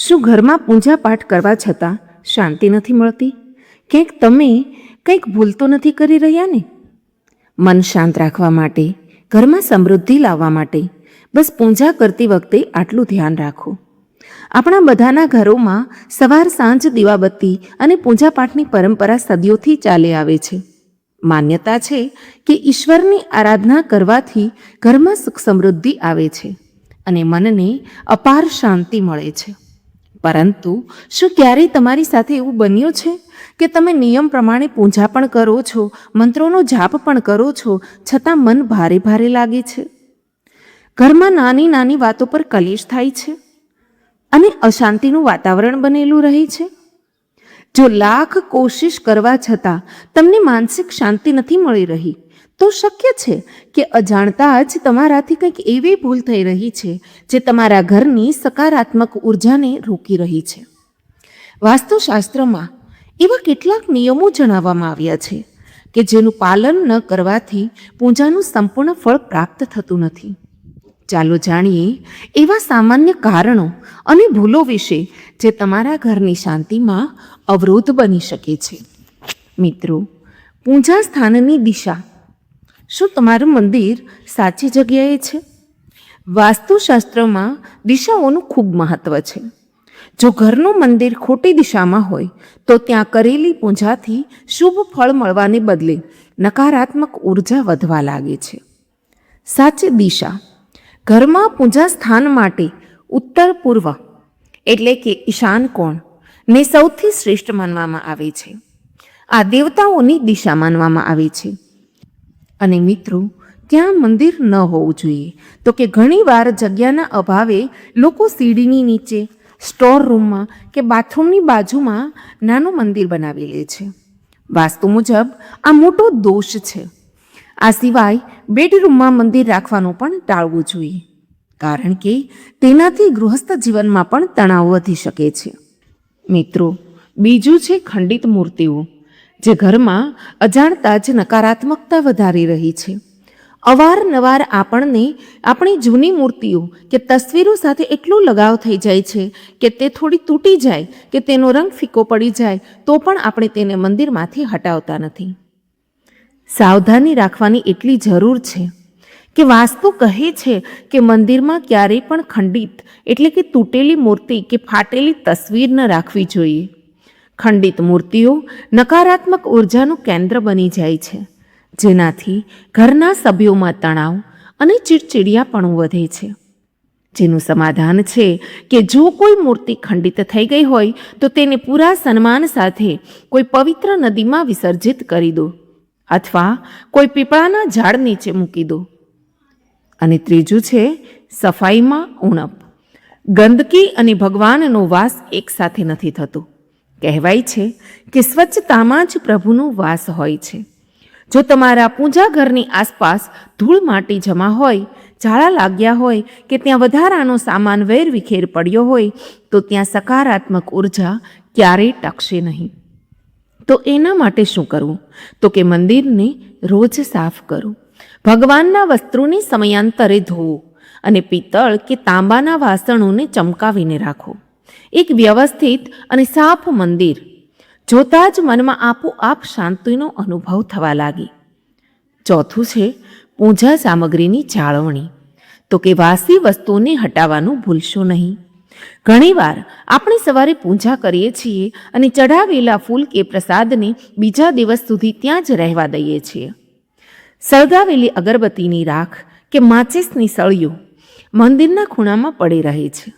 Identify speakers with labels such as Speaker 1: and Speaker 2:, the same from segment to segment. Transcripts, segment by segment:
Speaker 1: શું ઘરમાં પૂજા પાઠ કરવા છતાં શાંતિ નથી મળતી? ક્યાંક તમે કંઈક ભૂલ તો નથી કરી રહ્યા ને? મન શાંત રાખવા માટે, ઘરમાં સમૃદ્ધિ લાવવા માટે બસ પૂજા કરતી વખતે આટલું ધ્યાન રાખો. આપણા બધાના ઘરોમાં સવાર સાંજ દીવાબત્તી અને પૂજાપાઠની પરંપરા સદીઓથી ચાલી આવે છે. માન્યતા છે કે ઈશ્વરની આરાધના કરવાથી ઘરમાં સુખ સમૃદ્ધિ આવે છે અને મનને અપાર શાંતિ મળે છે. પરંતુ શું ક્યારેય તમારી સાથે એવું બન્યું છે કે તમે નિયમ પ્રમાણે પૂજા પણ કરો છો, મંત્રોનો જાપ પણ કરો છો, છતાં મન ભારે ભારે લાગે છે? ઘરમાં નાની નાની વાતો પર કલેશ થાય છે અને અશાંતિનું વાતાવરણ બનેલું રહે છે. જો લાખ કોશિશ કરવા છતાં તમને માનસિક શાંતિ નથી મળી રહી, તો શક્ય છે કે અજાણતા જ તમારાથી કંઈક એવી ભૂલ થઈ રહી છે જે તમારા ઘરની સકારાત્મક ઉર્જાને રોકી રહી છે. વાસ્તુશાસ્ત્રમાં એવા કેટલાક નિયમો જણાવવામાં આવ્યા છે કે જેનું પાલન ન કરવાથી પૂજાનું સંપૂર્ણ ફળ પ્રાપ્ત થતું નથી. ચાલો જાણીએ એવા સામાન્ય કારણો અને ભૂલો વિશે જે તમારા ઘરની શાંતિમાં અવરોધ બની શકે છે. મિત્રો, પૂજા સ્થાનની દિશા. શું તમારું મંદિર સાચી જગ્યાએ છે? વાસ્તુશાસ્ત્રમાં દિશાઓનું ખૂબ મહત્વ છે. જો ઘરનું મંદિર ખોટી દિશામાં હોય તો ત્યાં કરેલી પૂજાથી શુભ ફળ મળવાને બદલે નકારાત્મક ઉર્જા વધવા લાગે છે. સાચી દિશા. ઘરમાં પૂજા સ્થાન માટે ઉત્તર પૂર્વ એટલે કે ઈશાન કોણ ને સૌથી શ્રેષ્ઠ માનવામાં આવે છે. આ દેવતાઓની દિશા માનવામાં આવે છે. અને મિત્રો, ત્યાં મંદિર ન હોવું જોઈએ. તો કે ઘણીવાર જગ્યાના અભાવે લોકો સીડીની નીચે, સ્ટોર રૂમમાં કે બાથરૂમની બાજુમાં નાનું મંદિર બનાવી લે છે. વાસ્તુ મુજબ આ મોટો દોષ છે. આ સિવાય બેડરૂમમાં મંદિર રાખવાનું પણ ટાળવું જોઈએ, કારણ કે તેનાથી ગૃહસ્થ જીવનમાં પણ તણાવ વધી શકે છે. મિત્રો, બીજું છે ખંડિત મૂર્તિઓ, જે ઘરમાં અજાણતા જ નકારાત્મકતા વધારી રહી છે. અવારનવાર આપણને આપણી જૂની મૂર્તિઓ કે તસવીરો સાથે એટલો લગાવ થઈ જાય છે કે તે થોડી તૂટી જાય કે તેનો રંગ ફીકો પડી જાય તો પણ આપણે તેને મંદિરમાંથી હટાવતા નથી. સાવધાની રાખવાની એટલી જરૂર છે કે વાસ્તુ કહે છે કે મંદિરમાં ક્યારેય પણ ખંડિત એટલે કે તૂટેલી મૂર્તિ કે ફાટેલી તસવીર ન રાખવી જોઈએ. ખંડિત મૂર્તિઓ નકારાત્મક ઉર્જાનું કેન્દ્ર બની જાય છે, જેનાથી ઘરના સભ્યોમાં તણાવ અને ચીડચીડિયાપણું વધે છે. જેનું સમાધાન છે કે જો કોઈ મૂર્તિ ખંડિત થઈ ગઈ હોય તો તેને પૂરા સન્માન સાથે કોઈ પવિત્ર નદીમાં વિસર્જિત કરી દો અથવા કોઈ પીપળાના ઝાડ નીચે મૂકી દો. અને ત્રીજું છે સફાઈમાં ઉણપ. ગંદકી અને ભગવાનનો વાસ એકસાથે નથી થતો. કહેવાય છે કે સ્વચ્છતામાં જ પ્રભુનો વાસ હોય છે. જો તમારા પૂજા ઘરની આસપાસ ધૂળ માટી જમા હોય, ઝાડા લાગ્યા હોય કે ત્યાં વધારાનો સામાન વેરવિખેર પડ્યો હોય તો ત્યાં સકારાત્મક ઉર્જા ક્યારેય ટકશે નહીં. તો એના માટે શું કરવું? તો કે મંદિરને રોજ સાફ કરો, ભગવાનના વસ્ત્રોને સમયાંતરે ધોવો અને પિત્તળ કે તાંબાના વાસણોને ચમકાવીને રાખો. એક વ્યવસ્થિત અને સાફ મંદિર જોતા જ મનમાં આપોઆપ શાંતિનો અનુભવ થવા લાગે. ચોથું છે પૂજા સામગ્રીની જાળવણી. તો કે વાસી વસ્તુઓને હટાવવાનું ભૂલશો નહીં. ઘણીવાર આપણે સવારે પૂજા કરીએ છીએ અને ચઢાવેલા ફૂલ કે પ્રસાદને બીજા દિવસ સુધી ત્યાં જ રહેવા દઈએ છીએ. સળગાવેલી અગરબત્તીની રાખ કે માચિસની સળીઓ મંદિરના ખૂણામાં પડી રહે છે.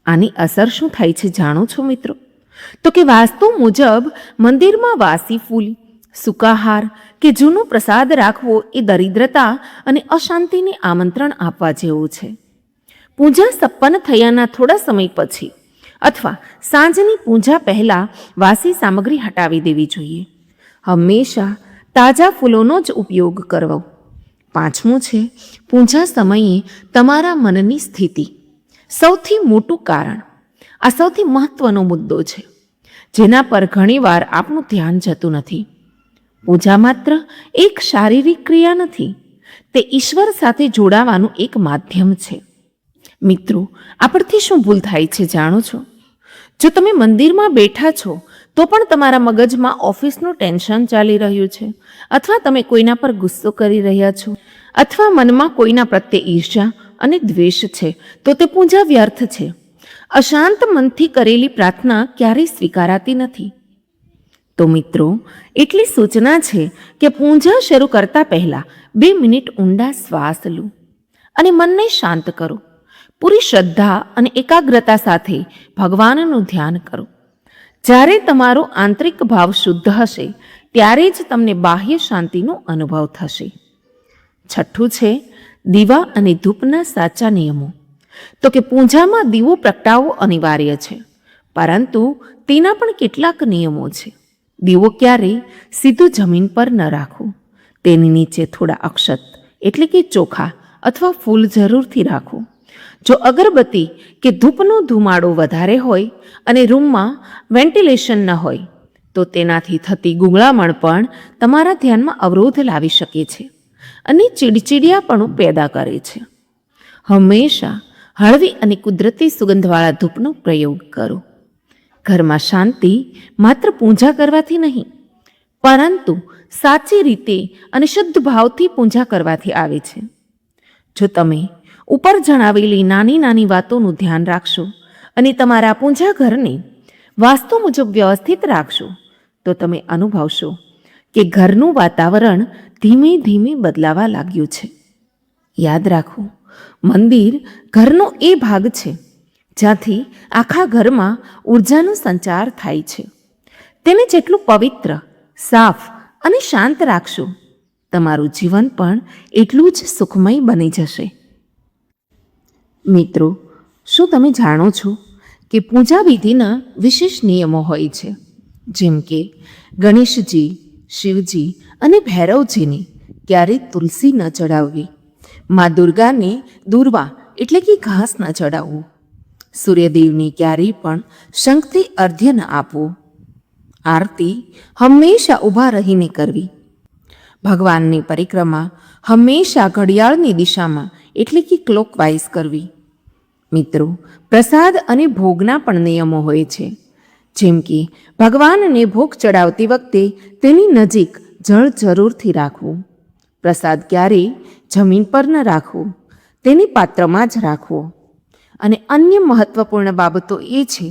Speaker 1: આની અસર શું થાય છે જાણો છો મિત્રો? તો કે વાસ્તુ મુજબ મંદિરમાં વાસી ફૂલ, સુકાહાર કે જૂનો પ્રસાદ રાખવો એ દરિદ્રતા અને અશાંતિને આમંત્રણ આપવા જેવું છે. પૂજા સંપન્ન થયાના થોડા સમય પછી અથવા સાંજની પૂજા પહેલાં વાસી સામગ્રી હટાવી દેવી જોઈએ. હંમેશા તાજા ફૂલોનો જ ઉપયોગ કરવો. પાંચમું છે પૂજા સમયે તમારા મનની સ્થિતિ. સૌથી મોટું કારણ, આ સૌથી મહત્વનો મુદ્દો છે જેના પર ઘણીવાર આપણું ધ્યાન જતું નથી. પૂજા માત્ર એક શારીરિક ક્રિયા નથી, તે ઈશ્વર સાથે જોડાવાનું એક માધ્યમ છે. મિત્રો, આપણથી શું ભૂલ થાય છે જાણો છો? જો તમે મંદિરમાં બેઠા છો તો પણ તમારા મગજમાં ઓફિસનું ટેન્શન ચાલી રહ્યું છે, અથવા તમે કોઈના પર ગુસ્સો કરી રહ્યા છો, અથવા મનમાં કોઈના પ્રત્યે ઈર્ષ્યા અને દ્વેષ છે, તો તે પૂજા વ્યર્થ છે. અશાંત મનથી કરેલી પ્રાર્થના ક્યારેય સ્વીકારાતી નથી. તો મિત્રો, એટલી સૂચના છે કે પૂજા શરૂ કરતા પહેલા 2 મિનિટ ઊંડા શ્વાસ લો અને મનને શાંત કરો. પૂરી શ્રદ્ધા અને એકાગ્રતા સાથે ભગવાનનું ધ્યાન કરો. જ્યારે તમારો આંતરિક ભાવ શુદ્ધ હશે ત્યારે જ તમને બાહ્ય શાંતિનો અનુભવ થશે. છઠ્ઠું છે દીવા અને ધૂપના સાચા નિયમો. તો કે પૂજામાં દીવો પ્રગટાવવો અનિવાર્ય છે, પરંતુ તેના પણ કેટલાક નિયમો છે. દીવો ક્યારેય સીધું જમીન પર ન રાખવું. તેની નીચે થોડા અક્ષત એટલે કે ચોખા અથવા ફૂલ જરૂરથી રાખવું. જો અગરબત્તી કે ધૂપનો ધુમાડો વધારે હોય અને રૂમમાં વેન્ટિલેશન ન હોય તો તેનાથી થતી ગૂંગળામણ પણ તમારા ધ્યાનમાં અવરોધ લાવી શકે છે અને ચીડચીડિયાપણું પેદા કરે છે. હંમેશા હળવી અને કુદરતી સુગંધવાળા ધૂપનો પ્રયોગ કરો. ઘરમાં શાંતિ માત્ર પૂજા કરવાથી નહીં, પરંતુ સાચી રીતે અને શુદ્ધ ભાવથી પૂજા કરવાથી આવે છે. જો તમે ઉપર જણાવેલી નાની નાની વાતોનું ધ્યાન રાખશો અને તમારા પૂજા ઘરને વાસ્તુ મુજબ વ્યવસ્થિત રાખશો તો તમે અનુભવશો કે ઘરનું વાતાવરણ ધીમે ધીમે બદલાવા લાગ્યું છે. યાદ રાખો, મંદિર ઘરનો એ ભાગ છે જ્યાંથી આખા ઘરમાં ઉર્જાનો સંચાર થાય છે. તેને જેટલું પવિત્ર, સાફ અને શાંત રાખશો, તમારું જીવન પણ એટલું જ સુખમય બની જશે. મિત્રો, શું તમે જાણો છો કે પૂજા વિધિના વિશેષ નિયમો હોય છે? જેમ કે ગણેશજી, શિવજી અને ભૈરવજીને ક્યારેય તુલસી ન ચડાવવી, મા દુર્ગાને દૂર્વા એટલે કે ઘાસ ન ચડાવવું, સૂર્યદેવને ક્યારેય પણ શંખથી અર્ઘ્ય ન આપવું, આરતી હંમેશા ઊભા રહીને કરવી, ભગવાનની પરિક્રમા હંમેશા ઘડિયાળની દિશામાં એટલે કે ક્લોકવાઇઝ કરવી. મિત્રો, પ્રસાદ અને ભોગના પણ નિયમો હોય છે. જેમ કે ભગવાનને ભોગ ચડાવતી વખતે તેની નજીક જળ જરૂરથી રાખવું, પ્રસાદ ક્યારેય જમીન પર ન રાખવો, તેની પાત્રમાં જ રાખવો. અને અન્ય મહત્વપૂર્ણ બાબતો એ છે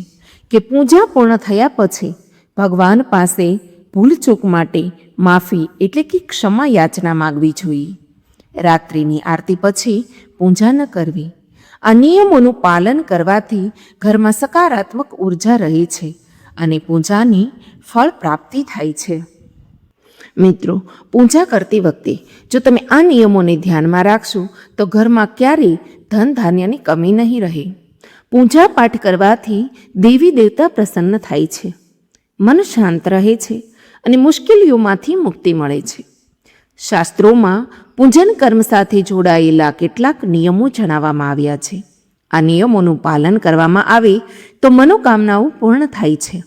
Speaker 1: કે પૂજા પૂર્ણ થયા પછી ભગવાન પાસે ભૂલચૂક માટે માફી એટલે કે ક્ષમા યાચના માગવી જોઈએ. રાત્રિની આરતી પછી પૂજા ન કરવી. આ નિયમોનું પાલન કરવાથી ઘરમાં સકારાત્મક ઉર્જા રહે છે અને પૂજાની ફળ પ્રાપ્તિ થાય છે. મિત્રો, પૂજા કરતી વખતે જો તમે આ નિયમોને ધ્યાનમાં રાખશો તો ઘરમાં ક્યારેય ધન ધાન્યની કમી નહીં રહે. પૂજા પાઠ કરવાથી દેવી દેવતા પ્રસન્ન થાય છે, મન શાંત રહે છે અને મુશ્કેલીઓમાંથી મુક્તિ મળે છે. શાસ્ત્રોમાં પૂજન કર્મ સાથે જોડાયેલા કેટલાક નિયમો જણાવવામાં આવ્યા છે. આ નિયમોનું પાલન કરવામાં આવે તો મનોકામનાઓ પૂર્ણ થાય છે.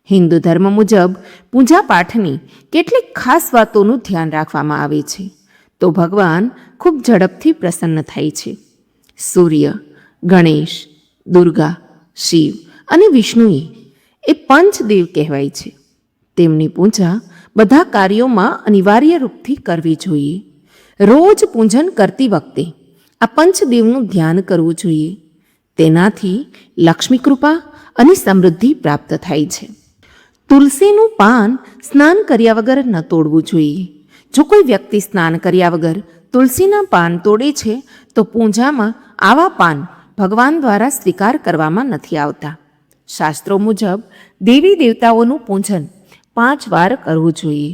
Speaker 1: હિન્દુ ધર્મ મુજબ પૂજા પાઠની કેટલીક ખાસ વાતોનું ધ્યાન રાખવામાં આવે છે તો ભગવાન ખૂબ ઝડપથી પ્રસન્ન થાય છે. સૂર્ય, ગણેશ, દુર્ગા, શિવ અને વિષ્ણુએ એ પંચદેવ કહેવાય છે. તેમની પૂજા બધા કાર્યોમાં અનિવાર્ય રૂપથી કરવી જોઈએ. રોજ પૂજન કરતી વખતે આ પંચદેવનું ધ્યાન કરવું જોઈએ. તેનાથી લક્ષ્મી કૃપા અને સમૃદ્ધિ પ્રાપ્ત થાય છે. તુલસીનું પાન સ્નાન કર્યા વગર ન તોડવું જોઈએ. જો કોઈ વ્યક્તિ સ્નાન કર્યા વગર તુલસીના પાન તોડે છે તો પૂજામાં આવા પાન ભગવાન દ્વારા સ્વીકાર કરવામાં નથી આવતા. શાસ્ત્રો મુજબ દેવી દેવતાઓનું પૂજન 5 વાર કરવું જોઈએ.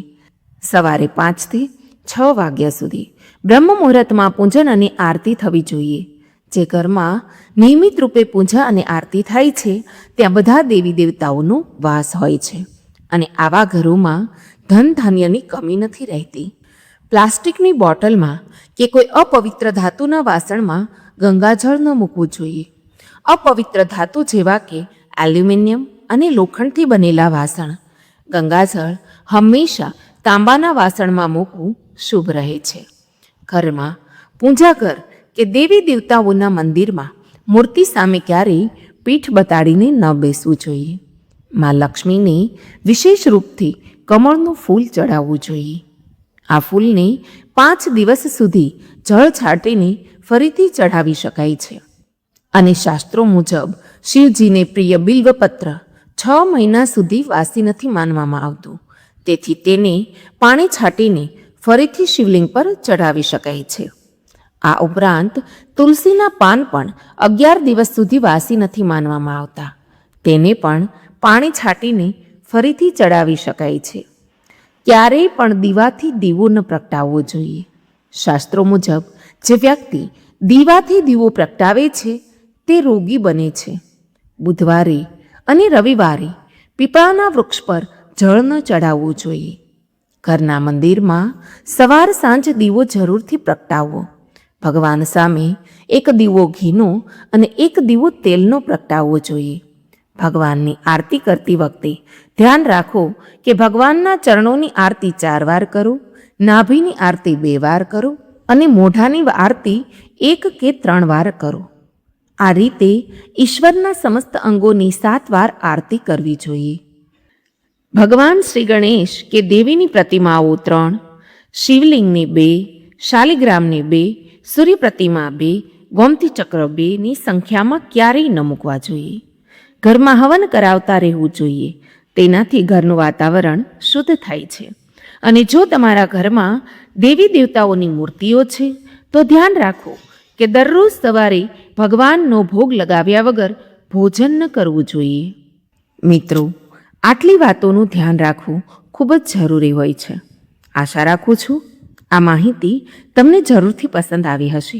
Speaker 1: સવારે 5 થી 6 વાગ્યા સુધી બ્રહ્મ મુહૂર્તમાં પૂજન અને આરતી થવી જોઈએ. જે ઘરમાં નિયમિત રૂપે પૂજા અને આરતી થાય છે ત્યાં બધા દેવી દેવતાઓનો વાસ હોય છે અને આવા ઘરોમાં ધન ધાન્યની કમી નથી રહેતી. પ્લાસ્ટિકની બોટલમાં કે કોઈ અપવિત્ર ધાતુના વાસણમાં ગંગાજળ ન મૂકવું જોઈએ. અપવિત્ર ધાતુ જેવા કે એલ્યુમિનિયમ અને લોખંડથી બનેલા વાસણ, ગંગાજળ હંમેશા તાંબાના વાસણમાં મૂકવું શુભ રહે છે. ઘરમાં પૂજા ઘર કે દેવી દેવતાઓના મંદિરમાં મૂર્તિ સામે ક્યારેય પીઠ બતાડીને ન બેસવું જોઈએ. મા લક્ષ્મીને વિશેષ રૂપથી કમળનું ફૂલ ચડાવવું જોઈએ. આ ફૂલને 5 દિવસ સુધી જળ છાંટીને ફરીથી ચઢાવી શકાય છે. અને શાસ્ત્રો મુજબ શિવજીને પ્રિય બિલ્વપત્ર 6 મહિના સુધી વાસી નથી માનવામાં આવતું. તેથી તેને પાણી છાંટીને ફરીથી શિવલિંગ પર ચઢાવી શકાય છે. આ ઉપરાંત તુલસીના પાન પણ 11 દિવસ સુધી વાસી નથી માનવામાં આવતા. તેને પણ પાણી છાંટીને ફરીથી ચડાવી શકાય છે. ક્યારેય પણ દીવાથી દીવો ન પ્રગટાવવો જોઈએ. શાસ્ત્રો મુજબ જે વ્યક્તિ દીવાથી દીવો પ્રગટાવે છે તે રોગી બને છે. બુધવારે અને રવિવારે પીપળાના વૃક્ષ પર જળ ન ચડાવવું જોઈએ. ઘરના મંદિરમાં સવાર સાંજ દીવો જરૂરથી પ્રગટાવવો. ભગવાન સામે એક દીવો ઘીનો અને એક દીવો તેલનો પ્રગટાવવો જોઈએ. ભગવાનની આરતી કરતી વખતે ધ્યાન રાખો કે ભગવાનના ચરણોની આરતી 4 વાર કરો, નાભીની આરતી 2 વાર કરો અને મોઢાની આરતી 1 કે 3 વાર કરો. આ રીતે ઈશ્વરના સમસ્ત અંગોની 7 વાર આરતી કરવી જોઈએ. ભગવાન શ્રી ગણેશ કે દેવીની પ્રતિમાઓ 3, શિવલિંગની 2, શાલિગ્રામની 2, સૂર્ય પ્રતિમા 2, ગોમતી ચક્ર 2ની સંખ્યામાં ક્યારેય ન મૂકવા જોઈએ. ઘરમાં હવન કરાવતા રહેવું જોઈએ. તેનાથી ઘરનું વાતાવરણ શુદ્ધ થાય છે. અને જો તમારા ઘરમાં દેવી દેવતાઓની મૂર્તિઓ છે તો ધ્યાન રાખો કે દરરોજ સવારે ભગવાનનો ભોગ લગાવ્યા વગર ભોજન ન કરવું જોઈએ. મિત્રો, આટલી વાતોનું ધ્યાન રાખવું ખૂબ જ જરૂરી હોય છે. આશા રાખું છું આ માહિતી તમને જરૂરથી પસંદ આવી હશે.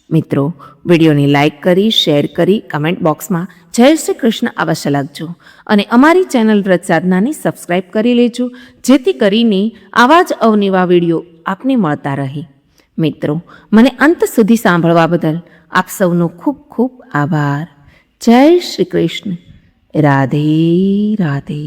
Speaker 1: મિત્રો, વિડીયોને લાઇક કરી, શેર કરી, કમેન્ટ બોક્સમાં જય શ્રી કૃષ્ણ અવશ્ય લખજો. અને અમારી ચેનલ વ્રત સાધનાને સબસ્ક્રાઈબ કરી લેજો, જેથી કરીને આવા જ અવનવા વિડીયો આપને મળતા રહે. મિત્રો, મને અંત સુધી સાંભળવા બદલ આપ સૌનો ખૂબ ખૂબ આભાર. જય શ્રી કૃષ્ણ. રાધે રાધે.